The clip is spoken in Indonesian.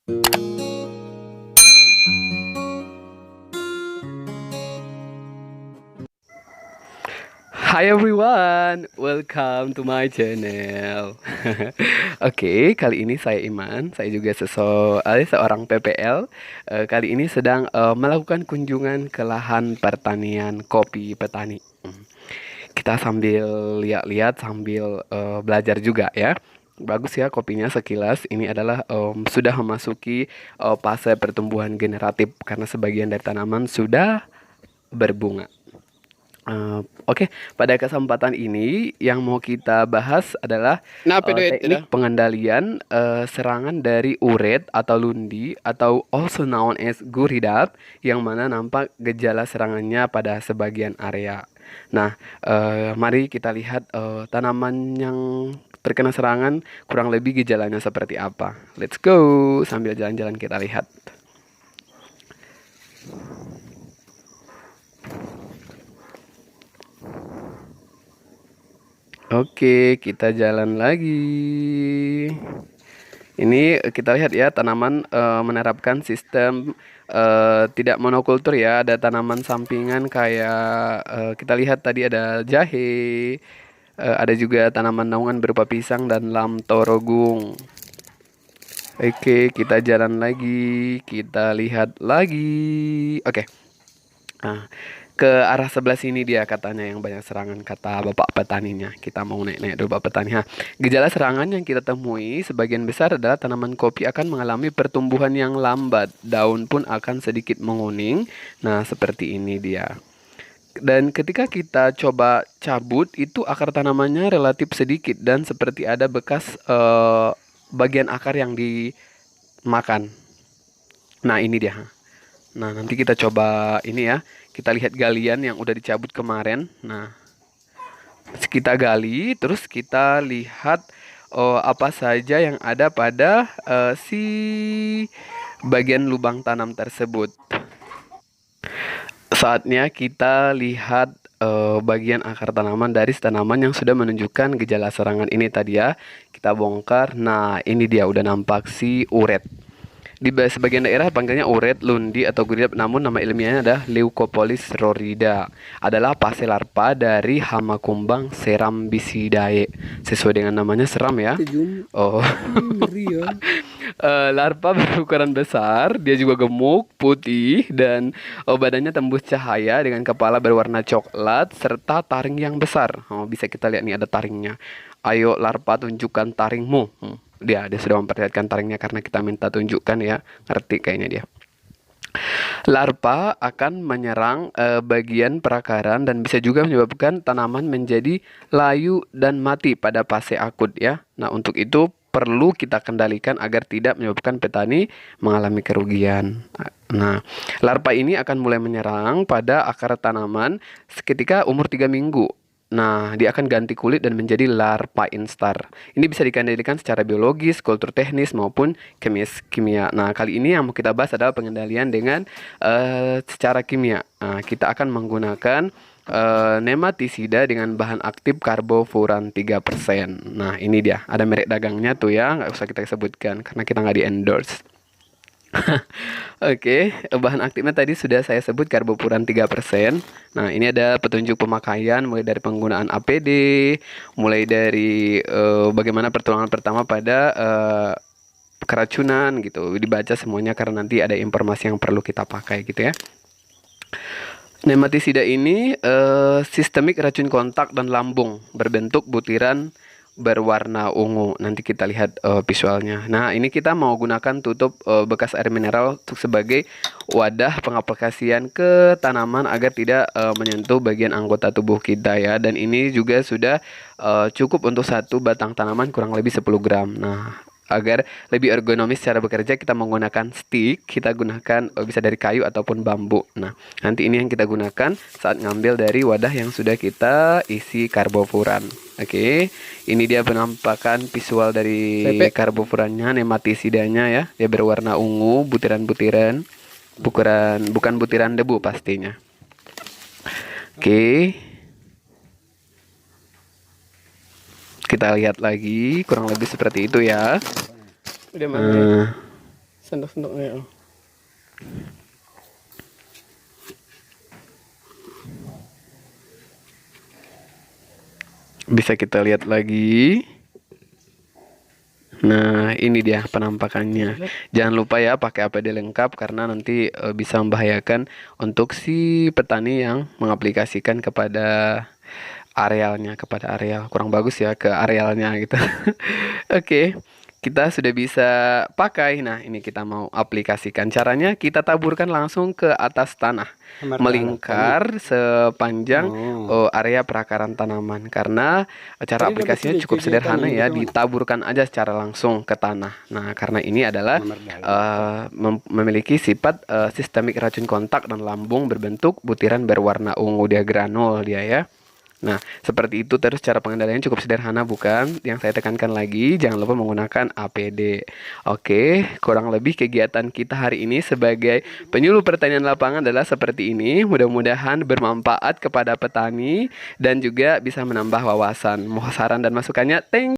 Hi everyone, welcome to my channel. Oke, kali ini saya Iman, saya juga seorang PPL. Kali ini sedang melakukan kunjungan ke lahan pertanian kopi petani. Kita sambil lihat-lihat, sambil belajar juga ya. Bagus ya kopinya sekilas. Ini adalah sudah memasuki fase pertumbuhan generatif karena sebagian dari tanaman sudah berbunga. Oke, pada kesempatan ini yang mau kita bahas adalah teknik pengendalian serangan dari uret atau lundi atau also known as guridap yang mana nampak gejala serangannya pada sebagian area. Nah, mari kita lihat tanaman yang terkena serangan kurang lebih gejalanya seperti apa. Let's go, sambil jalan-jalan kita lihat. Oke, kita jalan lagi. Ini kita lihat ya, tanaman menerapkan sistem tidak monokultur ya. Ada tanaman sampingan kayak kita lihat tadi ada jahe, ada juga tanaman naungan berupa pisang dan lam torogung. Oke, kita jalan lagi, kita lihat lagi. Oke. Nah, ke arah sebelah sini dia katanya yang banyak serangan, kata bapak petaninya. Kita mau naik-naik dulu bapak petani. Gejala serangan yang kita temui sebagian besar adalah tanaman kopi akan mengalami pertumbuhan yang lambat. Daun pun akan sedikit menguning. Nah, seperti ini dia. Dan ketika kita coba cabut, itu akar tanamannya relatif sedikit dan seperti ada bekas bagian akar yang dimakan. Nah, ini dia. Nah, nanti kita coba ini ya. Kita lihat galian yang udah dicabut kemarin. Nah, kita gali, terus kita lihat apa saja yang ada pada si bagian lubang tanam tersebut. Saatnya kita lihat bagian akar tanaman dari tanaman yang sudah menunjukkan gejala serangan ini tadi ya. Kita bongkar. Nah, ini dia udah nampak si uret. Di sebagian daerah panggilnya uret, lundi, atau guridap, namun nama ilmiahnya adalah Leucopolis rorida. Adalah fase larva dari hama kumbang Cerambisidae. Sesuai dengan namanya seram ya. Oh. Larva berukuran besar, dia juga gemuk, putih, dan badannya tembus cahaya dengan kepala berwarna coklat serta taring yang besar. Bisa kita lihat nih ada taringnya. Ayo larva, tunjukkan taringmu. Dia sudah memperlihatkan taringnya karena kita minta tunjukkan ya. Ngerti kayaknya dia. Larva akan menyerang bagian perakaran dan bisa juga menyebabkan tanaman menjadi layu dan mati pada fase akut ya. Nah, untuk itu perlu kita kendalikan agar tidak menyebabkan petani mengalami kerugian. Nah, larva ini akan mulai menyerang pada akar tanaman seketika umur 3 minggu. Nah, dia akan ganti kulit dan menjadi larva instar. Ini bisa dikendalikan secara biologis, kultur teknis, maupun kimia. Nah, kali ini yang mau kita bahas adalah pengendalian dengan secara kimia. Nah, kita akan menggunakan nematisida dengan bahan aktif karbofuran 3%. Nah, ini dia. Ada merek dagangnya tuh ya, nggak usah kita sebutkan karena kita nggak di-endorse. Oke, bahan aktifnya tadi sudah saya sebut karbofuran 3%. Nah, ini ada petunjuk pemakaian mulai dari penggunaan APD, mulai dari bagaimana pertolongan pertama pada keracunan gitu. Dibaca semuanya karena nanti ada informasi yang perlu kita pakai gitu ya. Nematisida ini sistemik racun kontak dan lambung berbentuk butiran berwarna ungu. Nanti kita lihat visualnya. Nah, ini kita mau gunakan tutup bekas air mineral untuk sebagai wadah pengaplikasian ke tanaman agar tidak menyentuh bagian anggota tubuh kita ya. Dan ini juga sudah cukup untuk satu batang tanaman kurang lebih 10 gram. Nah, agar lebih ergonomis cara bekerja, kita menggunakan stick. Kita gunakan bisa dari kayu ataupun bambu. Nah, nanti ini yang kita gunakan saat ngambil dari wadah yang sudah kita isi karbofuran. Oke, ini dia penampakan visual dari karbofurannya, nematisidanya ya. Dia berwarna ungu, butiran-butiran, bukan butiran debu pastinya. Oke. Kita lihat lagi, kurang lebih seperti itu ya. sendok-sendoknya. Bisa kita lihat lagi. Nah, ini dia penampakannya. Jangan lupa ya pakai APD lengkap karena nanti bisa membahayakan untuk si petani yang mengaplikasikan kepada arealnya, kepada areal. Kurang bagus ya ke arealnya gitu. Oke, kita sudah bisa pakai. Nah, ini kita mau aplikasikan. Caranya kita taburkan langsung ke atas tanah, melingkar sepanjang area perakaran tanaman. Karena cara aplikasinya cukup sederhana ya, ditaburkan aja secara langsung ke tanah. Nah, karena ini adalah memiliki sifat sistemik racun kontak dan lambung berbentuk butiran berwarna ungu, dia granul dia ya. Nah, seperti itu terus cara pengendaliannya cukup sederhana bukan? Yang saya tekankan lagi, jangan lupa menggunakan APD. Oke, kurang lebih kegiatan kita hari ini sebagai penyuluh pertanian lapangan adalah seperti ini. Mudah-mudahan bermanfaat kepada petani dan juga bisa menambah wawasan. Mohon saran dan masukannya. Thank